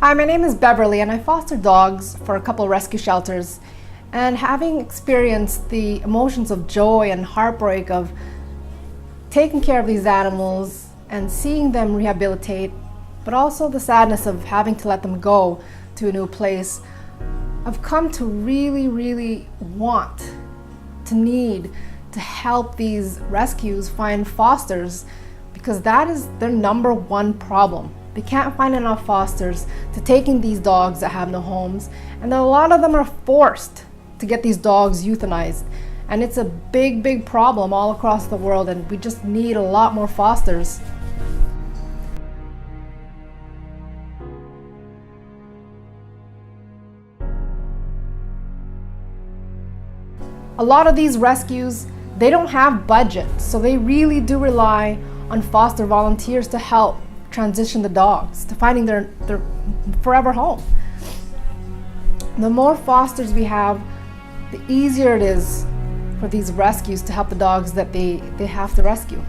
Hi, my name is Beverly and I foster dogs for a couple rescue shelters. And having experienced the emotions of joy and heartbreak of taking care of these animals and seeing them rehabilitate, but also the sadness of having to let them go to a new place, I've come to really want, to need, to help these rescues find fosters, because that is their number one problem. They can't find enough fosters to take in these dogs that have no homes, and a lot of them are forced to get these dogs euthanized. And it's a big problem all across the world, and we just need a lot more fosters. A lot of these rescues, they don't have budget, so they really do rely on foster volunteers to help transition the dogs to finding their forever home. The more fosters we have, the easier it is for these rescues to help the dogs that they have to rescue.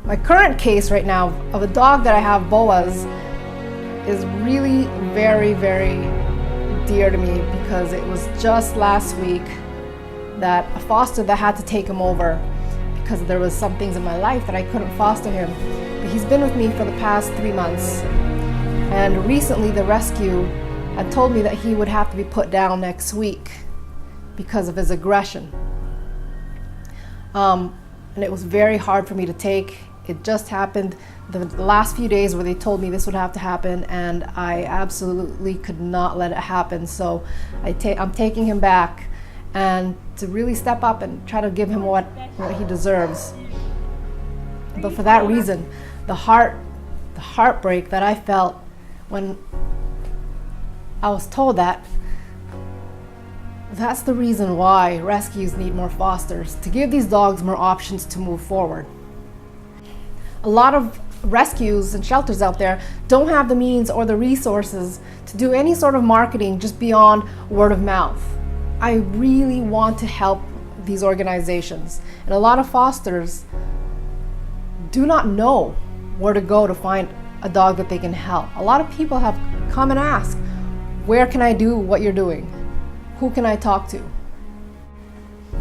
My current case right now of a dog that I have, Boaz, is really very dear to me, because it was just last week that a foster that had to take him over because there was some things in my life that I couldn't foster him. But he's been with me for the past 3 months, and recently the rescue had told me that he would have to be put down next week because of his aggression. And it was very hard for me to take. It just happened the last few days where they told me this would have to happen, and I absolutely could not let it happen. So I'm taking him back, and to really step up and try to give him what he deserves. But for that reason, the heartbreak that I felt when I was told that, that's the reason why rescues need more fosters, to give these dogs more options to move forward. A lot of rescues and shelters out there don't have the means or the resources to do any sort of marketing just beyond word of mouth. I really want to help these organizations, and a lot of fosters do not know where to go to find a dog that they can help. A lot of people have come and asked, where can I do what you're doing? Who can I talk to?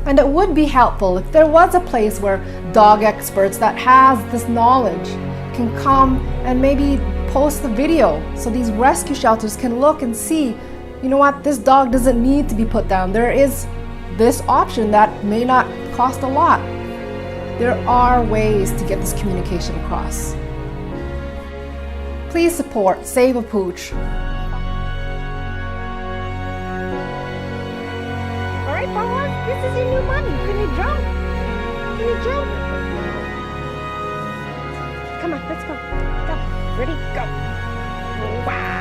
And it would be helpful if there was a place where dog experts that has this knowledge can come and maybe post the video so these rescue shelters can look and see, you know what, this dog doesn't need to be put down. There is this option that may not cost a lot. There are ways to get this communication across. Please support Save a Pooch. Alright, Boaz, this is your new money. Can you jump? Can you jump? Come on, let's go. Go. Ready? Go. Wow.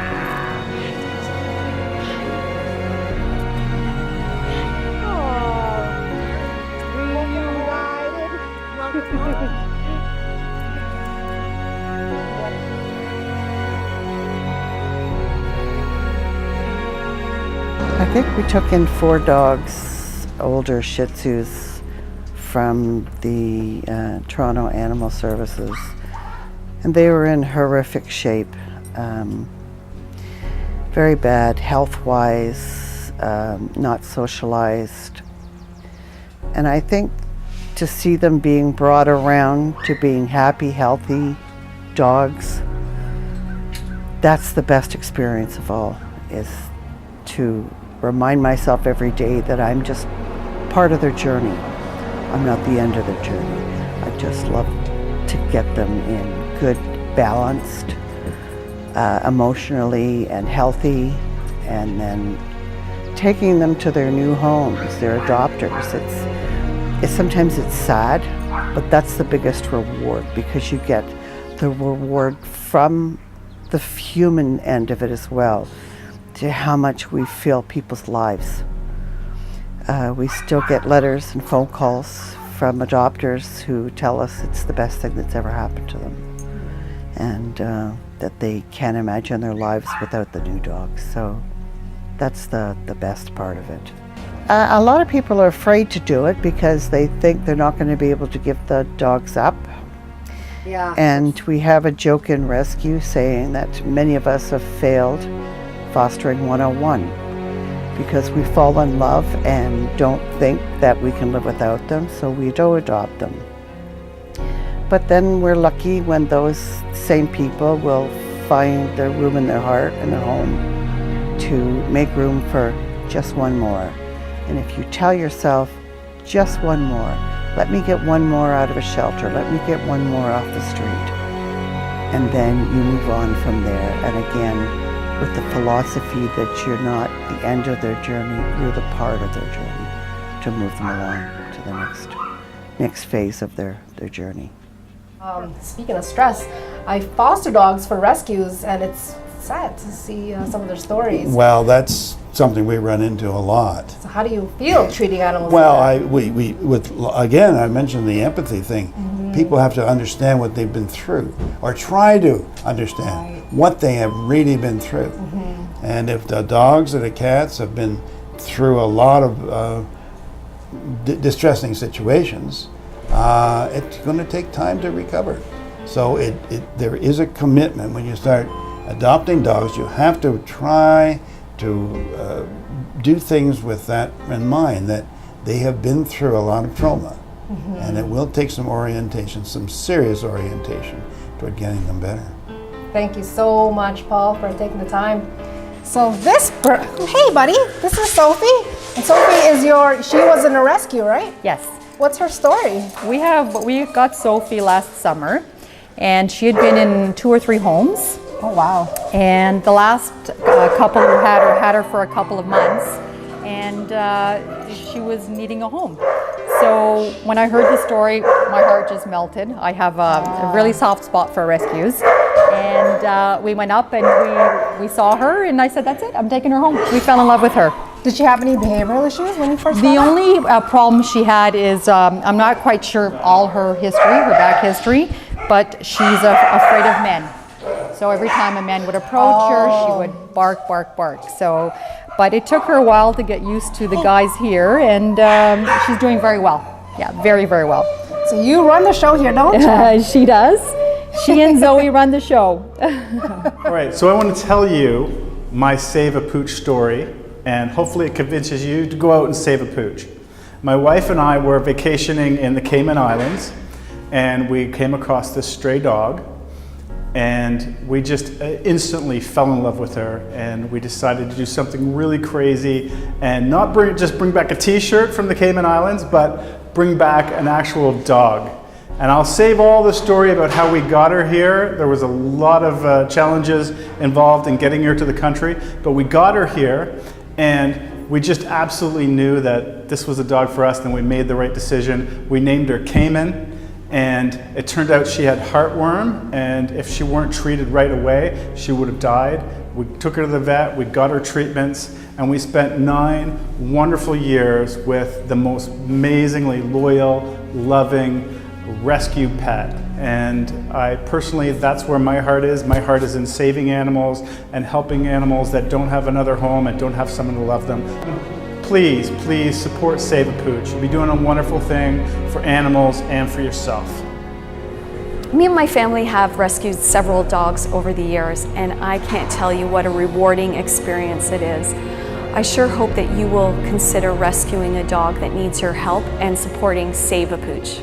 I think we took in 4 dogs, older Shih Tzus, from the Toronto Animal Services, and they were in horrific shape, very bad health-wise, not socialized, and I think to see them being brought around to being happy, healthy dogs, that's the best experience of all, is to remind myself every day that I'm just part of their journey. I'm not the end of their journey. I just love to get them in good, balanced, emotionally and healthy, and then taking them to their new homes, their adopters. Sometimes it's sad, but that's the biggest reward, because you get the reward from the human end of it as well, to how much we fill people's lives. We still get letters and phone calls from adopters who tell us it's the best thing that's ever happened to them, and that they can't imagine their lives without the new dogs. So that's the best part of it. A lot of people are afraid to do it because they think they're not going to be able to give the dogs up. Yeah. And we have a joke in rescue saying that many of us have failed fostering 101 because we fall in love and don't think that we can live without them, so we do adopt them. But then we're lucky when those same people will find their room in their heart and their home to make room for just one more. And if you tell yourself, just one more, let me get one more out of a shelter, let me get one more off the street, and then you move on from there. And again, with the philosophy that you're not the end of their journey, you're the part of their journey to move them along to the next phase of their journey. Speaking of stress, I foster dogs for rescues, and it's sad to see some of their stories. Well, that's something we run into a lot. So how do you feel treating animals Well, like that? again, I mentioned the empathy thing. Mm-hmm. People have to understand what they've been through, or try to understand what they have really been through. Mm-hmm. And if the dogs or the cats have been through a lot of distressing situations, it's going to take time to recover. So there is a commitment when you start adopting dogs. You have to try to do things with that in mind, that they have been through a lot of trauma. Mm-hmm. And it will take some orientation, some serious orientation toward getting them better. Thank you so much, Paul, for taking the time. So hey buddy, this is Sophie. And Sophie she was in a rescue, right? Yes. What's her story? We got Sophie last summer, and she had been in 2 or 3 homes. Oh wow. And the last couple who had her for a couple of months, and she was needing a home. So when I heard the story, my heart just melted. I have a really soft spot for rescues. And we went up and we saw her, and I said, that's it, I'm taking her home. We fell in love with her. Did she have any behavioral issues when you first The met her? only problem she had is, I'm not quite sure of all her history, her back history, but she's afraid of men. So every time a man would approach her, she would bark, bark, bark. So, but it took her a while to get used to the guys here, and she's doing very well. Yeah, very, very well. So you run the show here, don't you? She does. She and Zoe run the show. All right, so I want to tell you my Save a Pooch story, and hopefully it convinces you to go out and save a pooch. My wife and I were vacationing in the Cayman Islands, and we came across this stray dog, and we just instantly fell in love with her, and we decided to do something really crazy and not just bring back a t-shirt from the Cayman Islands, but bring back an actual dog. And I'll save all the story about how we got her here. There was a lot of challenges involved in getting her to the country, but we got her here, and we just absolutely knew that this was a dog for us, and we made the right decision. We named her Cayman, and it turned out she had heartworm, and if she weren't treated right away, she would have died. We took her to the vet, we got her treatments, and we spent 9 wonderful years with the most amazingly loyal, loving rescue pet. And I personally, that's where my heart is. My heart is in saving animals and helping animals that don't have another home and don't have someone to love them. Please, please support Save a Pooch. You'll be doing a wonderful thing for animals and for yourself. Me and my family have rescued several dogs over the years, and I can't tell you what a rewarding experience it is. I sure hope that you will consider rescuing a dog that needs your help and supporting Save a Pooch.